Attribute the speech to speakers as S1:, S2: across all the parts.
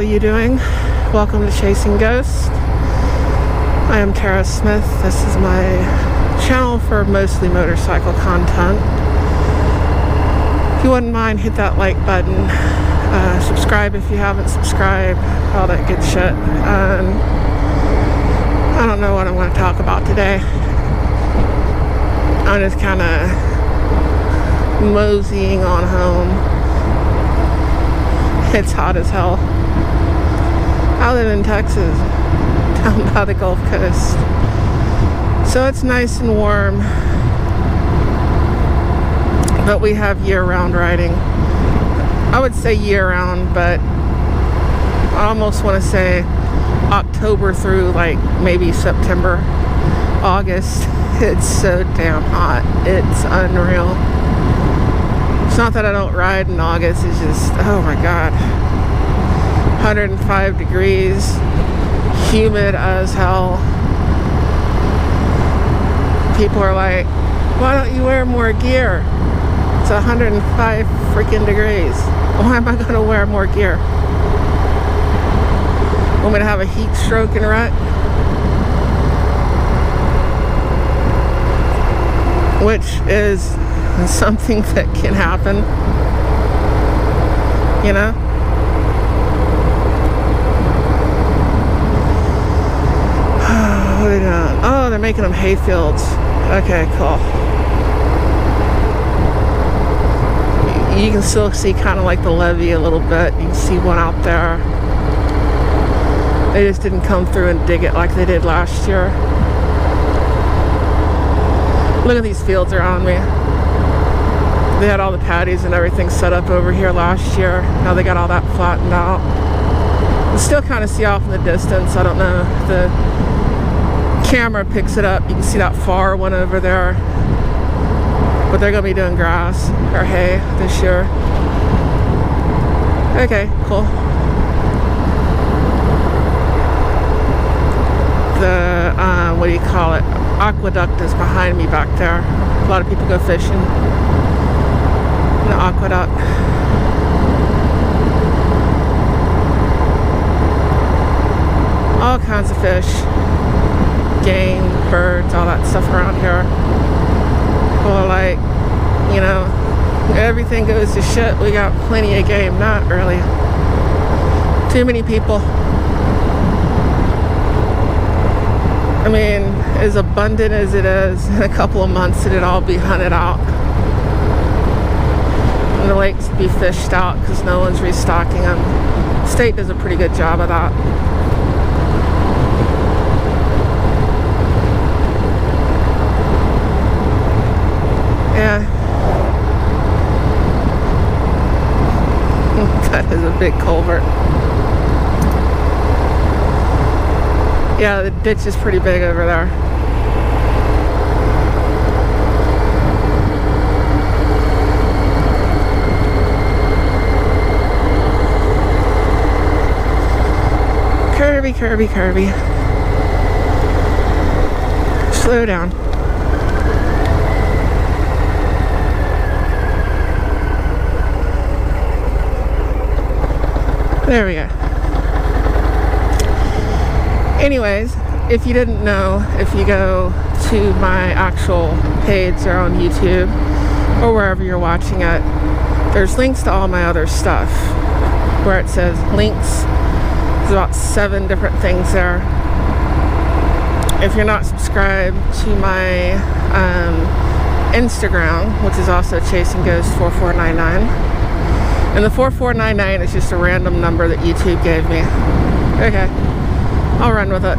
S1: are you doing? Welcome to Chasing Ghosts. I am Tara Smith. This is my channel for mostly motorcycle content. If you wouldn't mind, hit that like button. Subscribe if you haven't subscribed. All that good shit. I don't know what I'm going to talk about today. I'm just kind of moseying on home. It's hot as hell. I live in Texas, down by the Gulf Coast. So it's nice and warm. But we have year-round riding. I would say year-round, but I almost want to say October through like maybe September, August. It's so damn hot. It's unreal. It's not that I don't ride in August. It's just, oh my God. 105 degrees. Humid as hell. People are like, why don't you wear more gear? It's 105 freaking degrees. Why am I going to wear more gear? I'm going to have a heat stroke and wreck? Which is something that can happen, you know? What are they doing? Oh, they're making them hay fields. Okay, cool. You can still see kind of like the levee a little bit. You can see one out there. They just didn't come through and dig it like they did last year. Look at these fields around me. They had all the patties and everything set up over here last year. Now they got all that flattened out. You still kind of see off in the distance. I don't know if the camera picks it up. You can see that far one over there. But they're going to be doing grass or hay this year. Okay, cool. The, what do you call it? Aqueduct is behind me back there. A lot of people go fishing in the aqueduct. All kinds of fish, game, birds, all that stuff around here. People are like, you know, everything goes to shit. We got plenty of game. Not really. Too many people. I mean, as abundant as it is, in a couple of months it'd all be hunted out. And the lakes would be fished out because no one's restocking them. The state does a pretty good job of that. Yeah. That is a big culvert. Yeah, the ditch is pretty big over there. Curvy, curvy, curvy. Slow down. There we go. Anyways, if you didn't know, if you go to my actual page or on YouTube or wherever you're watching it, there's links to all my other stuff where it says links. There's about 7 different things there. If you're not subscribed to my Instagram, which is also Chasing Ghost 4499, and the 4499 is just a random number that YouTube gave me. Okay. I'll run with it.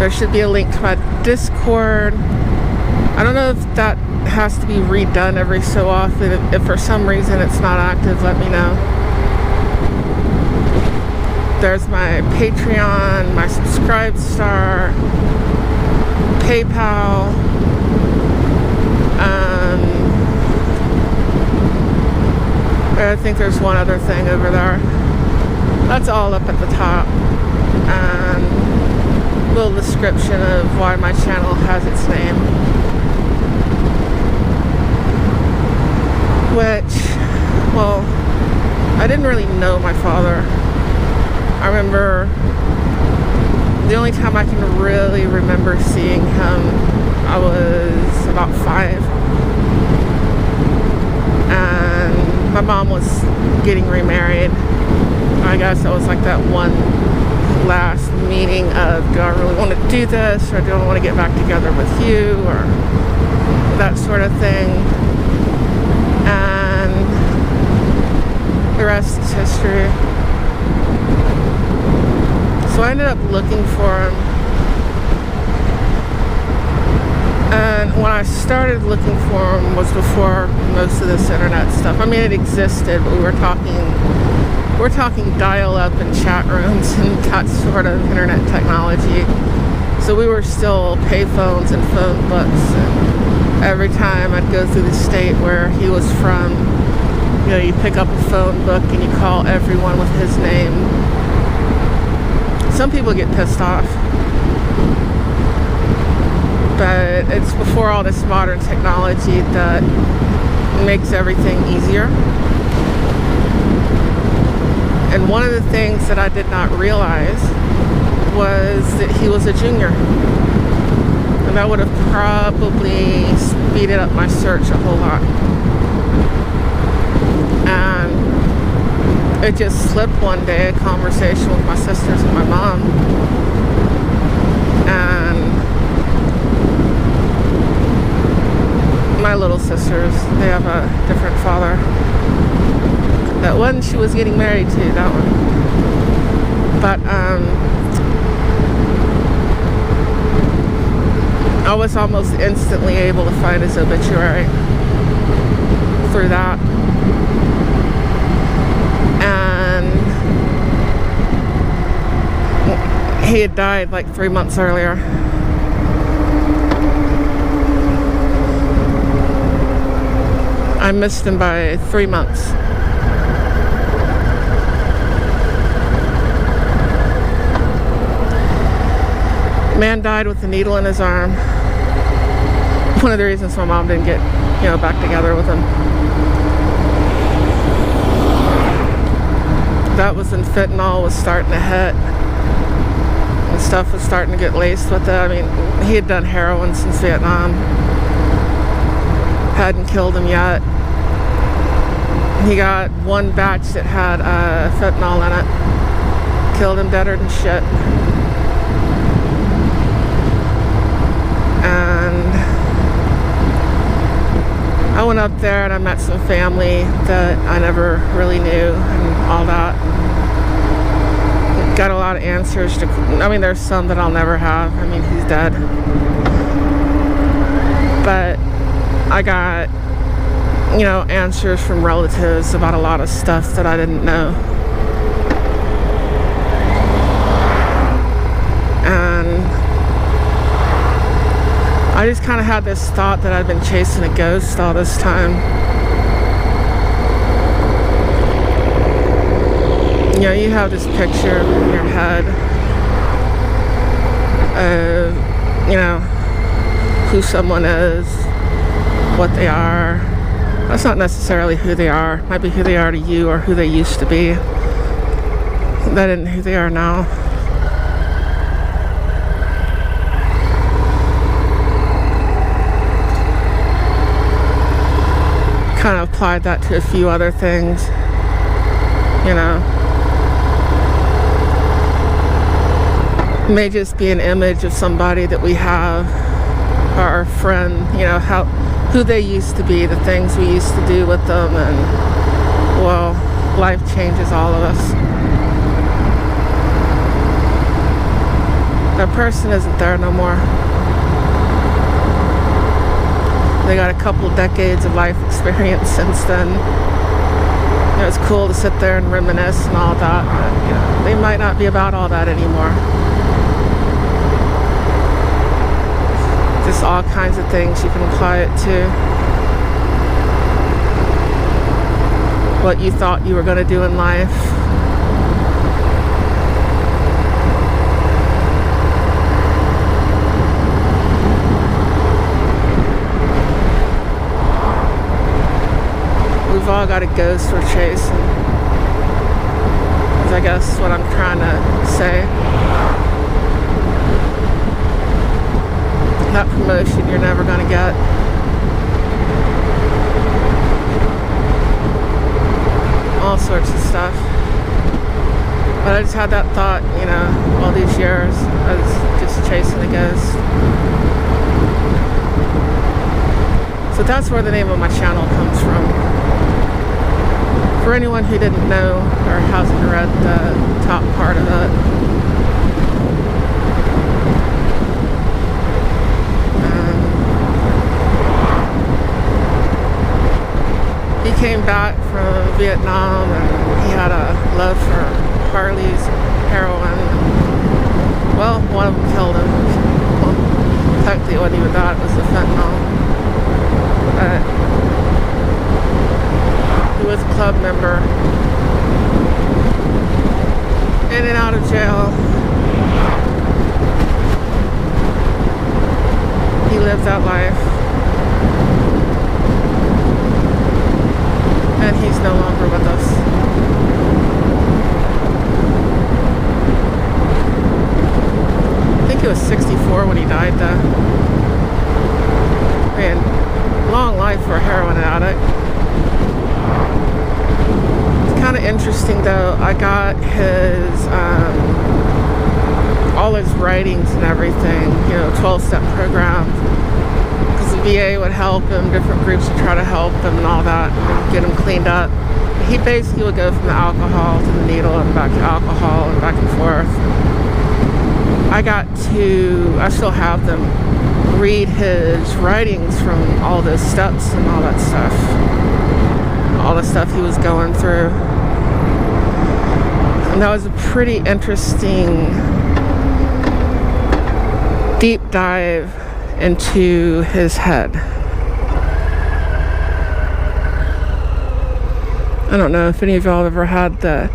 S1: There should be a link to my Discord. I don't know if that has to be redone every so often. If for some reason it's not active, let me know. There's my Patreon, my Subscribestar, PayPal. I think there's one other thing over there. That's all up at the top. Little description of why my channel has its name. Which, well, I didn't really know my father. I remember the only time I can really remember seeing him, I was about 5. And my mom was getting remarried. I guess it was like that one last meeting of, do I really want to do this, or do I want to get back together with you, or that sort of thing. And the rest is history. So I ended up looking for him. And when I started looking for him was before most of this internet stuff. I mean, it existed, but we're talking dial-up and chat rooms and that sort of internet technology. So we were still payphones and phone books. And every time I'd go through the state where he was from, you know, you pick up a phone book and you call everyone with his name. Some people get pissed off. But it's before all this modern technology that makes everything easier. And one of the things that I did not realize was that he was a junior. And that would have probably speeded up my search a whole lot. And it just slipped one day, a conversation with my sisters and my mom. And my little sisters, they have a different father. That one she was getting married to, that one. But I was almost instantly able to find his obituary through that. And he had died like 3 months earlier. I missed him by 3 months. Man died with a needle in his arm. One of the reasons my mom didn't get, back together with him. That was when fentanyl was starting to hit. And stuff was starting to get laced with it. I mean, he had done heroin since Vietnam. Hadn't killed him yet. He got one batch that had fentanyl in it. Killed him deader than shit. And I went up there and I met some family that I never really knew and all that. Got a lot of answers to, there's some that I'll never have. He's dead. But I got, answers from relatives about a lot of stuff that I didn't know. And I just kind of had this thought that I'd been chasing a ghost all this time. You have this picture in your head of, who someone is, what they are. That's not necessarily who they are. It might be who they are to you or who they used to be. That isn't who they are now. Kind of applied that to a few other things, It may just be an image of somebody that we have, or our friend, who they used to be, the things we used to do with them, and, well, life changes all of us. That person isn't there no more. They got a couple decades of life experience since then. It's cool to sit there and reminisce and all that, but, they might not be about all that anymore. Just all kinds of things you can apply it to. What you thought you were going to do in life. We've all got a ghost we're chasing. is I guess what I'm trying to say. That promotion you're never going to get. All sorts of stuff. But I just had that thought, you know, all these years. I was just chasing a ghost. So that's where the name of my channel comes from. For anyone who didn't know or hasn't read the top part of it. He came back from Vietnam and he had a love for Harley's, heroin. Well, one of them killed him. Well, technically it wasn't even that, it was the fentanyl. He was a club member. In and out of jail. He lived that life. And he's no longer with us. I think he was 64 when he died though. Man, long life for a heroin addict. It's kind of interesting though. I got his, all his writings and everything, you know, 12-step program. Because the VA would help him, different groups would try to help him and all that, and get him cleaned up. He basically would go from the alcohol to the needle and back to alcohol and back and forth. I still have them, read his writings from all those steps and all that stuff. All the stuff he was going through. And that was a pretty interesting deep dive into his head. I don't know if any of y'all have ever had the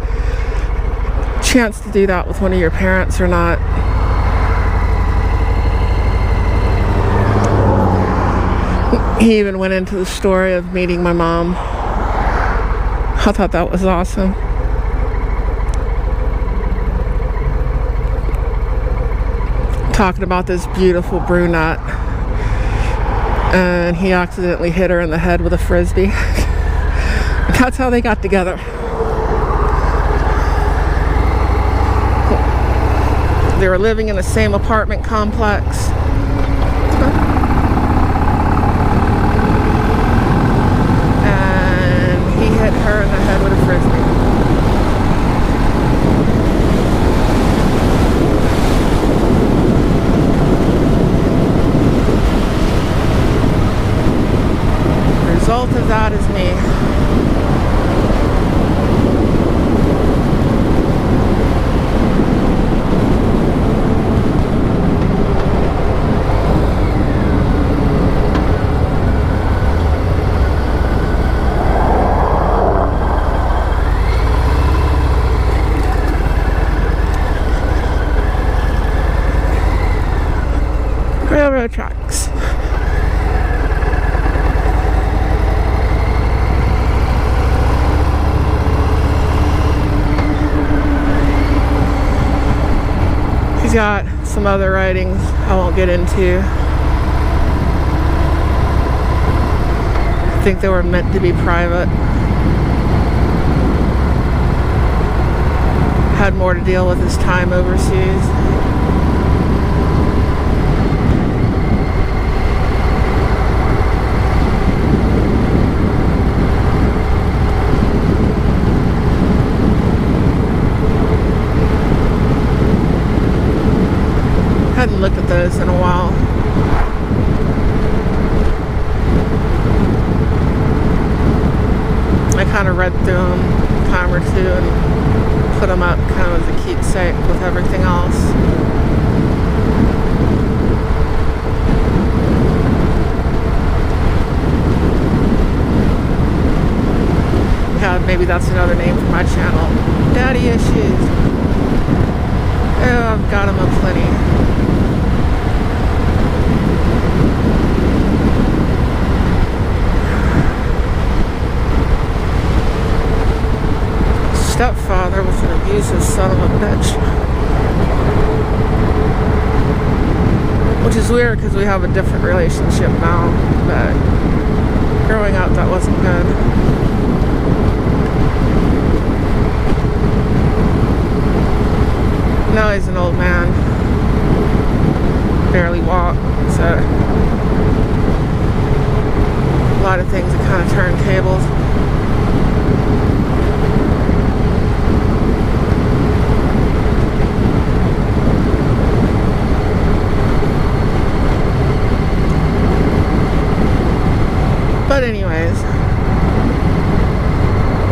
S1: chance to do that with one of your parents or not. He even went into the story of meeting my mom. I thought that was awesome. Talking about this beautiful brunette, and he accidentally hit her in the head with a frisbee. That's how they got together. They were living in the same apartment complex. And he hit her in the head with a frisbee. The result of that is me. Railroad tracks. He's got some other writings I won't get into. I think they were meant to be private. Had more to deal with his time overseas. Hadn't looked at those in a while. I kind of read through them a time or two and put them up kind of as a keepsake with everything else. Yeah, maybe that's another name for my channel. Daddy Issues. Oh, I've got them aplenty. stepfather was an abusive son of a bitch. Which is weird because we have a different relationship now, but growing up that wasn't good. Now he's an old man. Barely walk, so a lot of things that kind of turn tables. But anyways,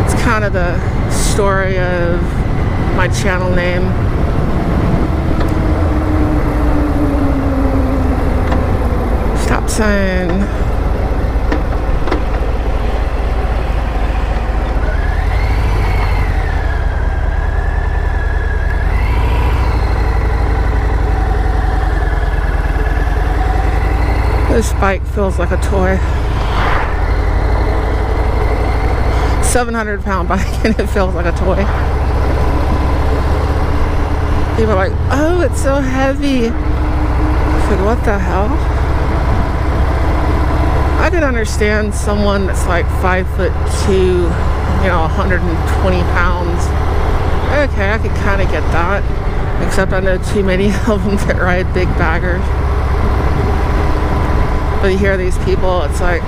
S1: it's kind of the story of my channel name. Stop sign. This bike feels like a toy. 700-pound bike and it feels like a toy. People are like, oh, it's so heavy. I said, what the hell? I could understand someone that's like 5'2", 120 pounds. Okay, I could kind of get that. Except I know too many of them that ride big baggers. But you hear these people, it's like,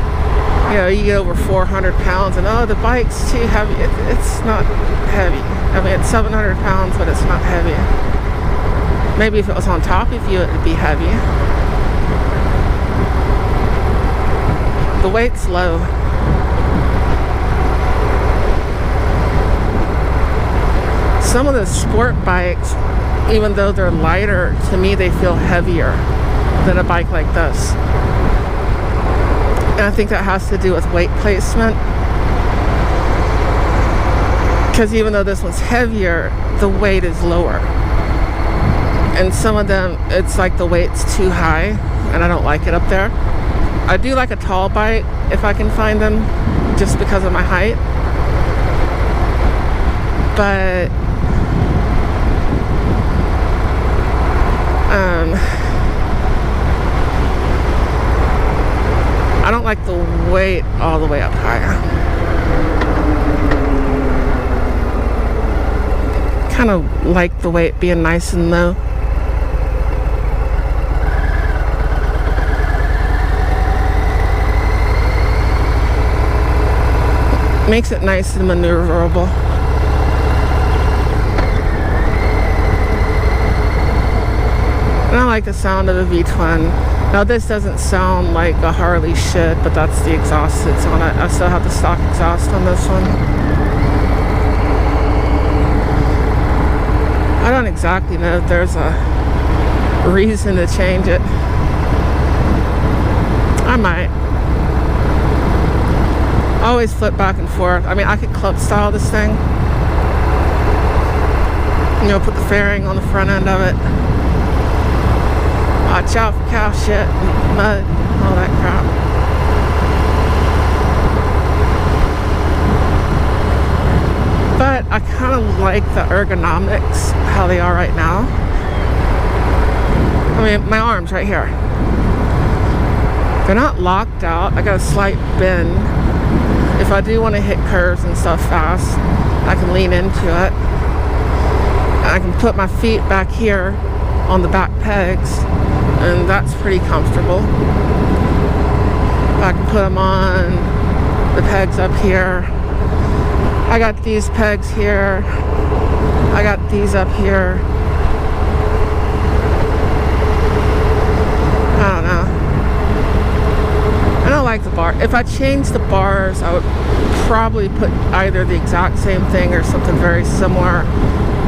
S1: you get over 400 pounds and, oh, the bike's too heavy. It's not heavy. I mean, it's 700 pounds, but it's not heavy. Maybe if it was on top of you, it would be heavy. The weight's low. Some of the sport bikes, even though they're lighter, to me they feel heavier than a bike like this. And I think that has to do with weight placement. Because even though this one's heavier, the weight is lower. And some of them, it's like the weight's too high, and I don't like it up there. I do like a tall bike if I can find them, just because of my height. But I don't like the weight all the way up higher. Kind of like the weight being nice and low. Makes it nice and maneuverable. And I like the sound of a V-twin. Now this doesn't sound like a Harley should, but that's the exhaust that's on it. I still have the stock exhaust on this one. I don't exactly know if there's a reason to change it. I might. I always flip back and forth. I mean, I could club style this thing. Put the fairing on the front end of it. Watch out for cow shit, mud, all that crap. But I kind of like the ergonomics, how they are right now. I mean, my arms right here. They're not locked out. I got a slight bend. If I do want to hit curves and stuff fast, I can lean into it. I can put my feet back here on the back pegs, and that's pretty comfortable. I can put them on the pegs up here. I got these pegs here. I got these up here. I don't know. I don't like the bar. If I changed the bars, I would probably put either the exact same thing or something very similar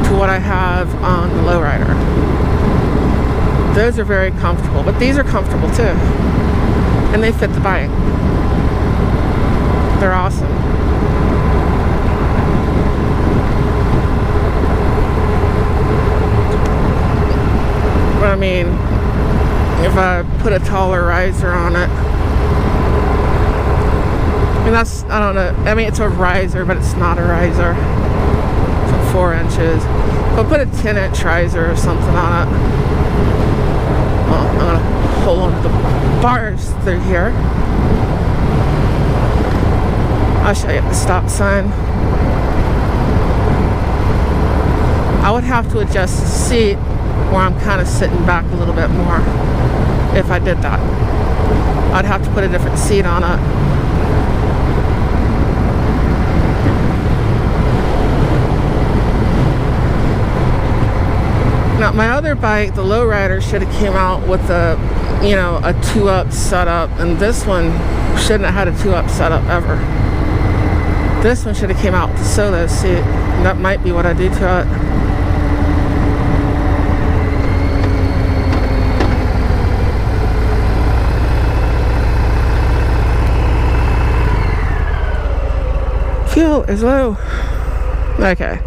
S1: to what I have on the lowrider. Those are very comfortable, but these are comfortable too. And they fit the bike. They're awesome. But I mean, if I put a taller riser on it, and that's, I don't know, I mean, it's a riser, but it's not a riser. So 4 inches. I'll put a 10-inch riser or something on it. Well, I'm gonna hold on to the bars through here. I'll show you the stop sign. I would have to adjust the seat where I'm kind of sitting back a little bit more if I did that. I'd have to put a different seat on it. Now my other bike, the lowrider, should have came out with a 2-up setup, and this one shouldn't have had a 2-up setup ever. This one should have came out with the solo seat. That might be what I do to it. Fuel is low. Okay.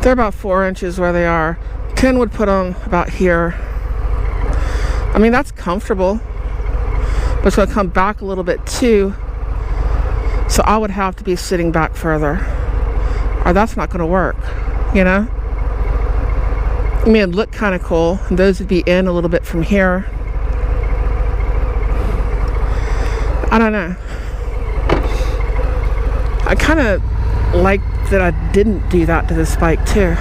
S1: They're about 4 inches where they are. Ken would put them about here. I mean, that's comfortable. But it's going to come back a little bit too. So I would have to be sitting back further. Or that's not going to work, you know? I mean, it'd look kind of cool. And those would be in a little bit from here. I don't know. I kind of like that I didn't do that to this bike too.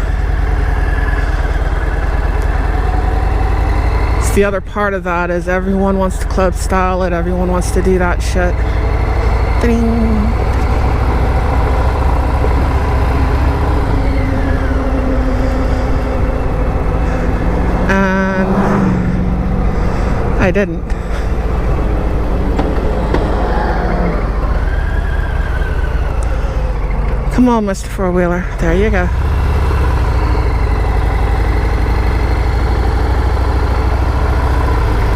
S1: So the other part of that is everyone wants to club style it. Everyone wants to do that shit. Ding. And I didn't. Come on, Mr. Four-Wheeler. There you go.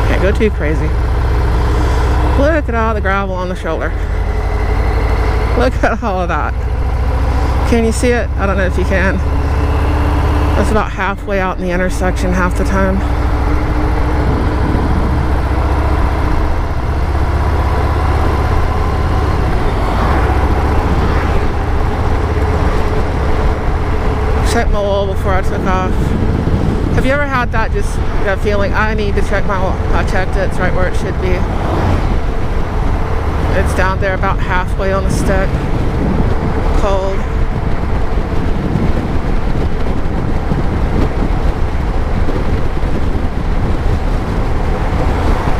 S1: Can't go too crazy. Look at all the gravel on the shoulder. Look at all of that. Can you see it? I don't know if you can. That's about halfway out in the intersection half the time. Check my oil before I took off. Have you ever had that feeling, I need to check my oil? I checked it, it's right where it should be. It's down there about halfway on the stick. Cold.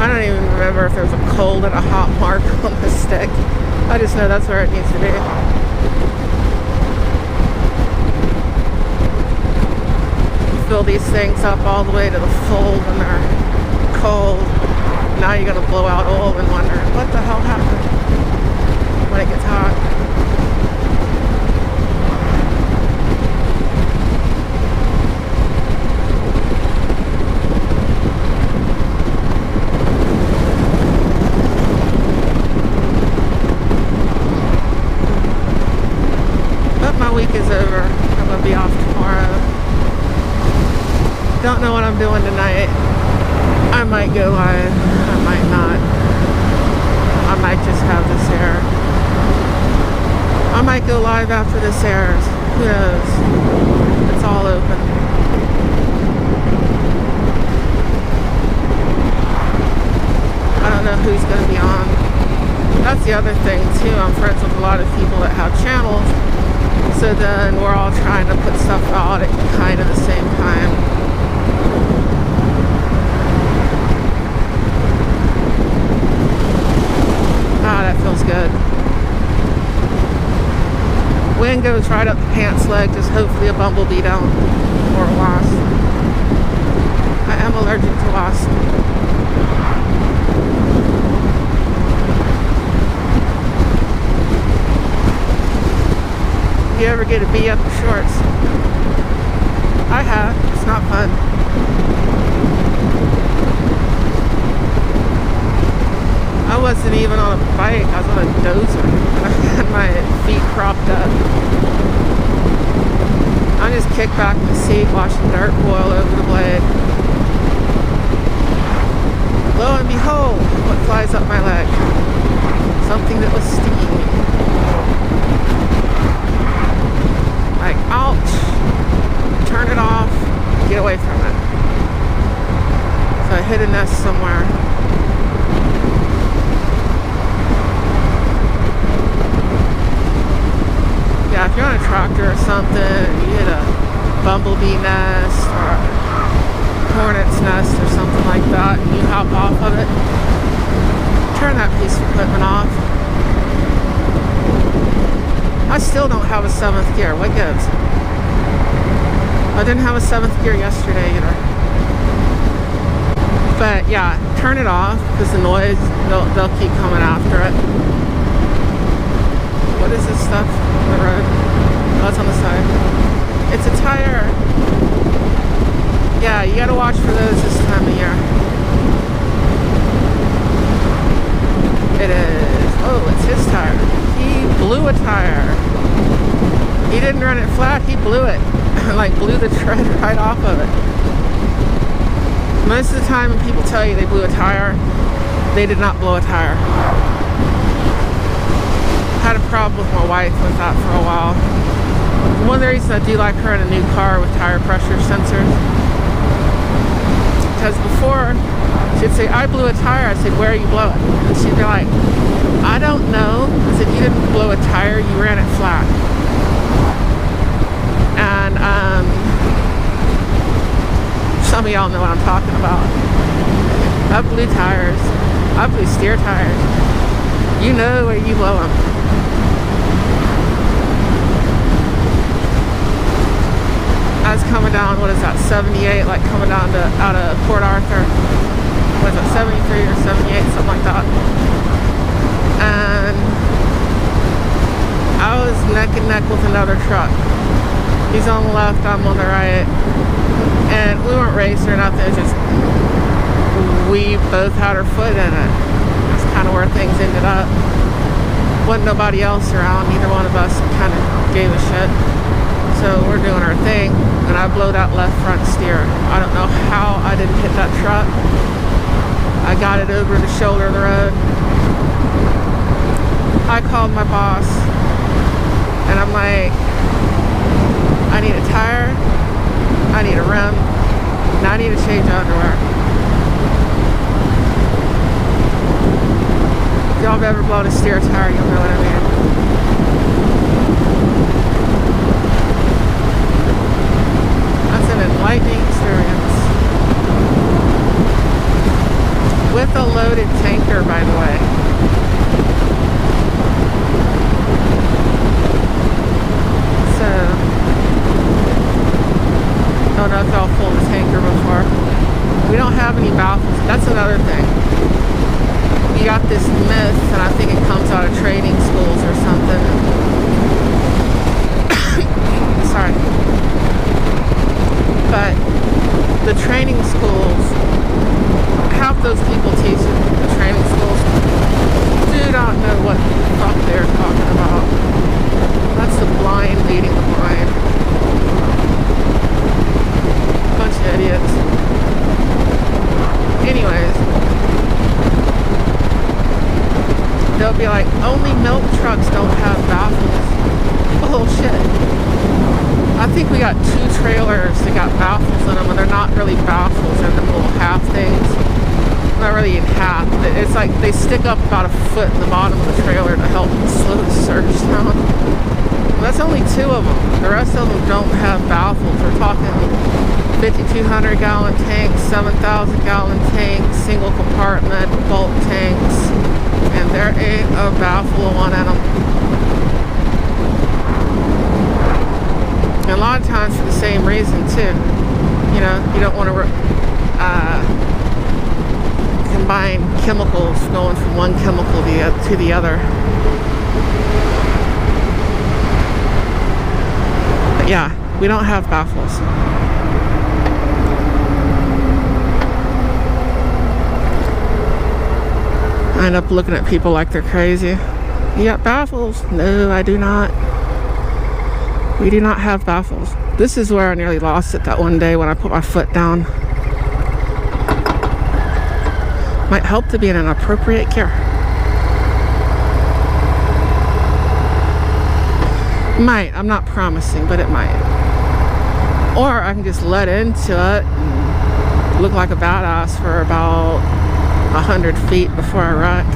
S1: I don't even remember if there was a cold and a hot mark on the stick. I just know that's where it needs to be. Fill these things up all the way to the full when they're cold. Now you're going to blow out oil and wonder what the hell happened when it gets hot. But my week is over. I'm going to be off tomorrow. Don't know what I'm doing tonight. I might go live. I might not. I might just have this air. I might go live after this airs. Who knows? It's all open. I don't know who's going to be on. That's the other thing too. I'm friends with a lot of people that have channels. So then we're all trying to put stuff out at kind of the same time. Ah, that feels good. Wind goes right up the pants leg, just hopefully a bumblebee don't, or a wasp. I am allergic to wasps. You ever get a bee up your shorts? I have. It's not fun. I wasn't even on a bike. I was on a dozer. I had my feet propped up. I just kicked back in the seat, watching dirt boil over the blade. Lo and behold, what flies up my leg? Something that was stinging me. Like, ouch. you're on a tractor or something, you hit a bumblebee nest or a hornet's nest or something like that, and you hop off of it, turn that piece of equipment off. I still don't have a 7th gear. What gives? I didn't have a 7th gear yesterday either. But yeah, turn it off because the noise, they'll keep coming after it. What is this stuff on the road? Oh, it's on the side. It's a tire. Yeah, you gotta watch for those this time of year. It is. Oh, it's his tire. He blew a tire. He didn't run it flat, he blew it. Like blew the tread right off of it. Most of the time when people tell you they blew a tire, they did not blow a tire. Had a problem with my wife with that for a while. One of the reasons I do like her in a new car with tire pressure sensors, because before she'd say, I blew a tire. I said, where are you blowing? And she'd be like, I don't know. I said, you didn't blow a tire, you ran it flat. And some of y'all know what I'm talking about. I blew tires. I blew steer tires. You know where you blow them. I was coming down, what is that, 78, like coming down to out of Port Arthur. Was it 73 or 78, something like that. And I was neck and neck with another truck. He's on the left, I'm on the right. And we weren't racing or nothing, it was just, we both had our foot in it. That's kind of where things ended up. Wasn't nobody else around, neither one of us kind of gave a shit. So we're doing our thing, and I blow that left front steer. I don't know how I didn't hit that truck. I got it over the shoulder of the road. I called my boss, and I'm like, I need a tire, I need a rim, and I need a change of underwear. If y'all have ever blown a steer tire, you'll know what I mean. That's an enlightening experience. With a loaded tanker, by the way. So, I don't know if y'all pulled a tanker before. We don't have any baffles. That's another thing. You got this myth, and I think it comes out of training schools or something. Sorry. But the training schools, half those people teaching the training schools do not know what the fuck they're talking about. That's the blind leading the blind. Bunch of idiots. Anyways, they'll be like, only milk trucks don't have baffles. Bullshit. I think we got 2 trailers that got baffles in them, and they're not really baffles, they're the little half things. Not really in half. It's like they stick up about a foot in the bottom of the trailer to help slow the surge down. Well, that's only 2 of them. The rest of them don't have baffles. We're talking 5,200 gallon tanks, 7,000 gallon tanks, single compartment, bulk tanks, and there ain't a baffle one in them. And a lot of times for the same reason too. You know, you don't want to combine chemicals going from one chemical to the other. But yeah, we don't have baffles. I end up looking at people like they're crazy. You got baffles? No, I do not. We do not have baffles. This is where I nearly lost it that one day when I put my foot down. Might help to be in an appropriate gear. Might. I'm not promising, but it might. Or I can just let into it and look like a badass for about 100 feet before I wreck.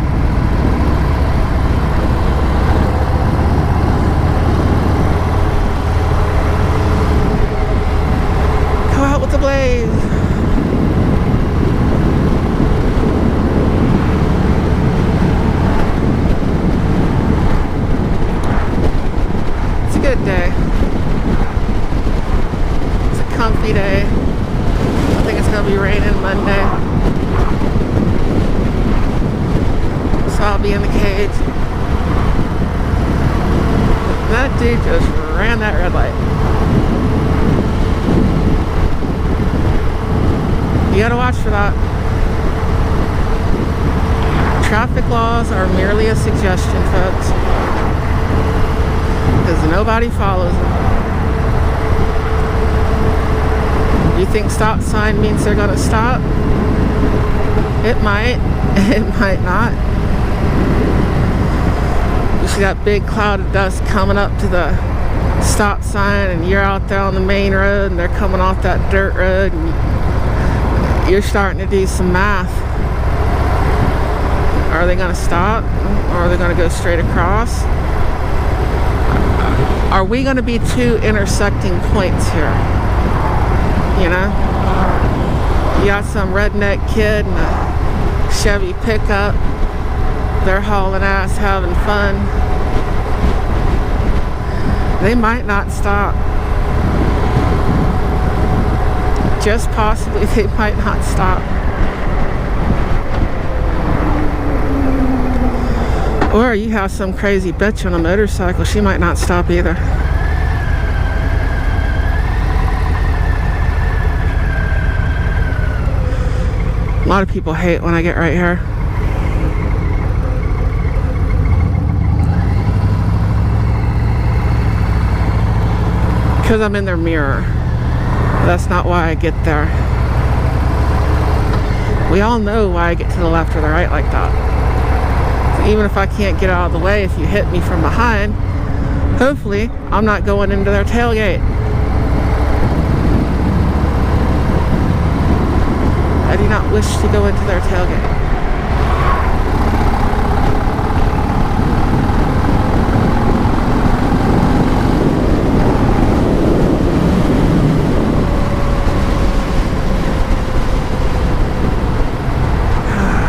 S1: good day. It's a comfy day. I think it's gonna be raining Monday, so I'll be in the cage. That dude just ran that red light. You gotta watch for that. Traffic laws are merely a suggestion, folks, because nobody follows them. You think stop sign means they're gonna stop? It might, it might not. You see that big cloud of dust coming up to the stop sign, and you're out there on the main road and they're coming off that dirt road, and you're starting to do some math. Are they going to stop, or are they going to go straight across? Are we going to be two intersecting points here? You know? You got some redneck kid in a Chevy pickup. They're hauling ass, having fun. They might not stop. Just possibly, they might not stop. Or you have some crazy bitch on a motorcycle, she might not stop either. A lot of people hate when I get right here. Because I'm in their mirror. That's not why I get there. We all know why I get to the left or the right like that. So even if I can't get out of the way, if you hit me from behind, hopefully I'm not going into their tailgate. I do not wish to go into their tailgate.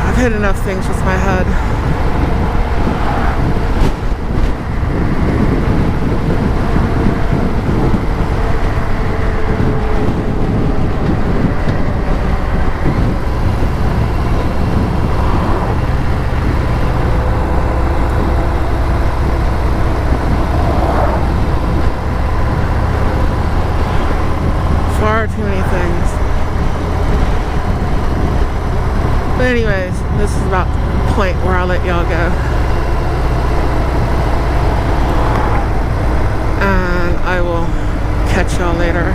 S1: I've hit enough things with my head. Far too many things. But anyways, this is about the point where I'll let y'all go. And I will catch y'all later.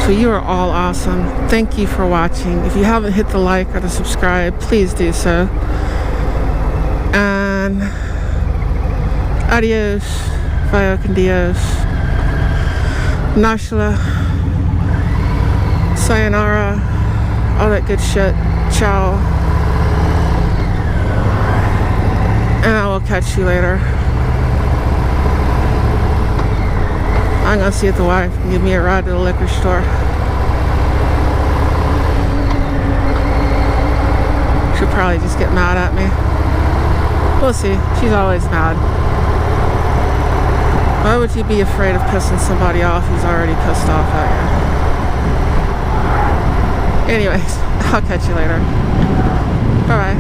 S1: So you are all awesome. Thank you for watching. If you haven't hit the like or the subscribe, please do so. And adios. Vaya con Dios. Nashla. Sayonara. All that good shit. Ciao. And I will catch you later. I'm gonna see if the wife can give me a ride to the liquor store. She'll probably just get mad at me. We'll see. She's always mad. Why would you be afraid of pissing somebody off who's already pissed off at you? Anyways, I'll catch you later. Bye-bye.